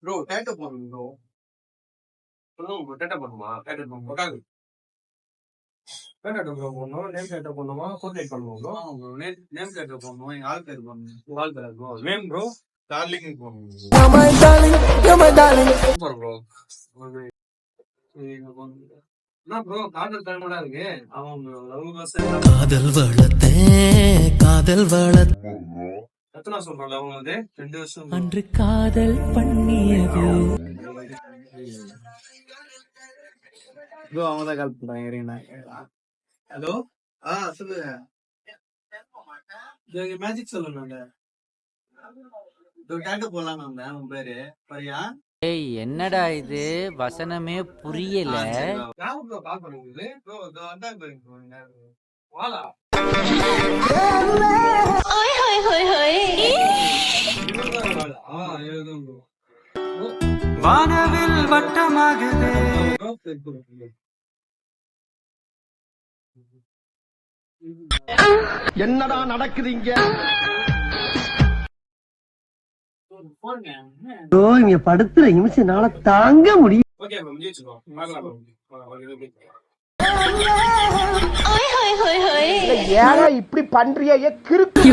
Bro டேட்டோ போடணும் bro. சொல்லுங்க bro, டேட்டோ போடணுமா? டேட்டோ போடணும். உட்காந்து டேட்டோ ப்ரோ போடணும். நேம் டேட்டோ போடணுமா? போர்ட்ரேட் பண்ணணும் ப்ரோ. ப்ரோ நேம் டேட்டோ போடணும். எங்க ஆள் பேர் போடணும். ஆள் பேர் ப்ரோ. நேம் ப்ரோ டார்லிங் போடணும். Super bro. என்ன ப்ரோ காதல் டைமடா இருக்கு. அவன் லவ் பஸ் காதல் வளத்தே காதல் வளத் எத்தனை சொல்றோம் லவ் வந்து 2 வருஷம் அன்று காதல் பண்ணியது ப்ரோ அவங்க தான் கால் பண்றாங்க இருங்கண்ணா. ஹலோ சொல்லுங்க. மேஜிக் சொல்லணும்ல. டேட்டோ போடலான்னு வந்தேன். உன் பேரு பரியா? ஏய் என்னடா இது வசனமே புரியல. ப்ரோ கால் பண்ணுங்க ப்ரோ. அதான் ப்ரோ வாலா வானவில் வட்டமாகுதே. என்னடா நடக்குது இங்க? இங்க படுத்துற நிமிஷம்னால தாங்க முடியும். ஓகே மேம் ஜெயிச்சுக்கோ. ஏடா இப்படி பண்றியா? கிறுக்கு